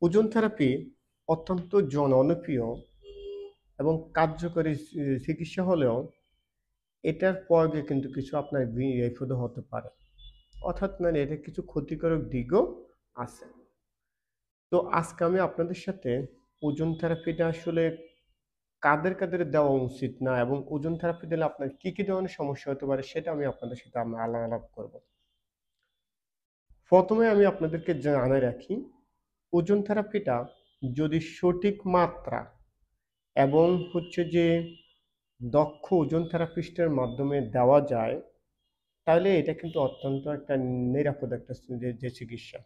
ওজন থেরাপি অত্যন্ত জনপ্রিয় এবং কার্যকরী চিকিৎসা হলেও এটার প্রয়োগে কিন্তু কিছু আপনার বিপদও হতে পারে। অর্থাৎ মানে এটার কিছু ক্ষতিকারক দিকও আছে। তো আজকে আমি আপনাদের সাথে ওজন থেরাপিটা আসলে কাদের দেওয়া উচিত না এবং ওজন থেরাপি দিলে আপনার কি ধরনের সমস্যা হতে পারে সেটা আমি আপনাদের সাথে আলাপ করব। প্রথমে আমি আপনাদেরকে জানাই রাখি, ওজন থেরাপিটা যদি সঠিক মাত্রা এবং হচ্ছে যে দক্ষ ওজন থেরাপিস্টের মাধ্যমে দেওয়া যায়, তাহলে এটা কিন্তু অত্যন্ত একটা নিরাপদ একটা যে চিকিৎসা।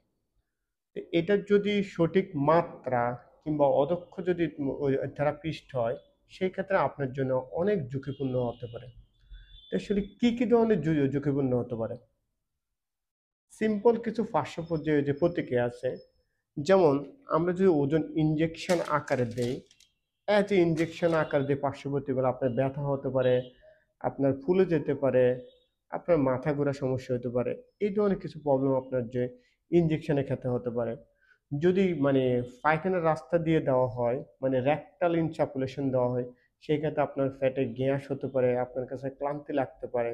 তো এটার যদি সঠিক মাত্রা কিংবা অদক্ষ যদি ওই থেরাপিস্ট হয়, সেই ক্ষেত্রে আপনার জন্য অনেক ঝুঁকিপূর্ণ হতে পারে। তো আসলে কি ধরনের ঝুঁকিপূর্ণ হতে পারে? সিম্পল কিছু পার্শ্ব যে প্রতিক্রিয়া আছে। যেমন আমরা যদি ওজন ইনজেকশন আকারে দেই, যে ইনজেকশন আকারে দিয়ে পার্শ্ব প্রতিক্রিয়া আপনার ব্যথা হতে পারে, আপনার ফুলে যেতে পারে, আপনার মাথা ঘোরার সমস্যা হতে পারে। এই ধরনের কিছু প্রবলেম আপনার যে ইনজেকশনের ক্ষেত্রে হতে পারে। যদি মানে পায়খানার রাস্তা দিয়ে দেওয়া হয়, মানে রেকটাল ইনসাফুলেশন দেওয়া হয়, সেই ক্ষেত্রে আপনার পেটে গ্যাস হতে পারে, আপনার কাছে ক্লান্তি লাগতে পারে।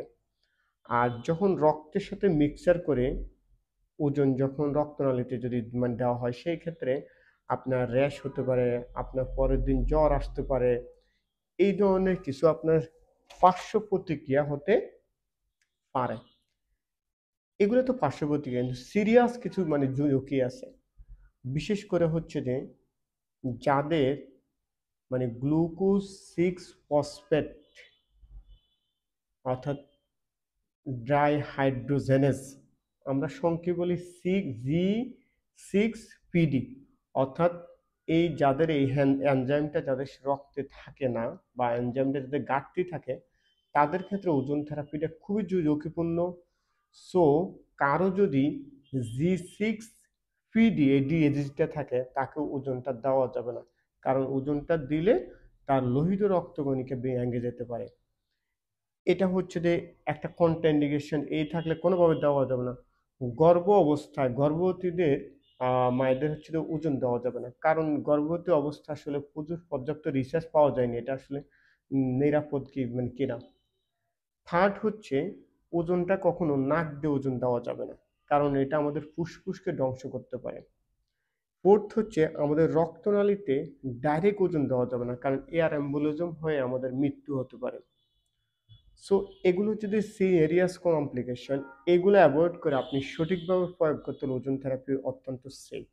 আর যখন রক্তের সাথে মিক্সার করে ওজন যখন রক্তনালীতে যদি মানে দেওয়া হয়, সেই ক্ষেত্রে আপনার র্যাশ হতে পারে, আপনার পরের দিন জ্বর আসতে পারে। এই ধরনের কিছু আপনার পার্শ্ব প্রতিক্রিয়া হতে পারে। এগুলো তো পার্শ্ব প্রতিক্রিয়া, কিন্তু সিরিয়াস কিছু মানে ঝুঁকি আছে। বিশেষ করে হচ্ছে যে যাদের মানে গ্লুকোজ সিক্স ফসফেট অর্থাৎ ড্রাই হাইড্রোজেনেস, আমরা সংক্ষেপে বলি G6PD, অর্থাৎ এই যাদের এই এনজাইমটা যাদের রক্তে থাকে না বা এনজাইমটা যাদের ঘাটতি থাকে, তাদের ক্ষেত্রে ওজন থেরাপিটা খুবই ঝুঁকিপূর্ণ। সো কারো যদি G6PD এই ডিজিজটা থাকে, তাকে ওজনটা দেওয়া যাবে না, কারণ ওজনটা দিলে তার লোহিত রক্তকণিকা ভেঙে যেতে পারে। এটা হচ্ছে যে একটা কন্ট্রাইন্ডিকেশন, এই থাকলে কোনোভাবে দেওয়া যাবে না। গর্ভবতীদের মায়েদের হচ্ছে যে ওজন দেওয়া যাবে না, কারণ গর্ভবতী অবস্থা আসলে প্রচুর পর্যাপ্ত রিসার্চ পাওয়া যায়নি এটা আসলে নিরাপদ কি মানে কিনা। থার্ড হচ্ছে, ওজনটা কখনো নাক দিয়ে ওজন দেওয়া যাবে না, কারণ এটা আমাদের ফুসফুসকে ধ্বংস করতে পারে। ফোর্থ হচ্ছে, আমাদের রক্তনালীতে ডাইরেক্ট ওজন দেওয়া যাবে না, কারণ এয়ার এম্বোলিজম হয়ে আমাদের মৃত্যু হতে পারে। সো এগুলো যদি সিরিয়াস কমপ্লিকেশন, এগুলো অ্যাভয়েড করে আপনি সঠিকভাবে প্রয়োগ করতে হলে ওজন থেরাপি অত্যন্ত সেফ।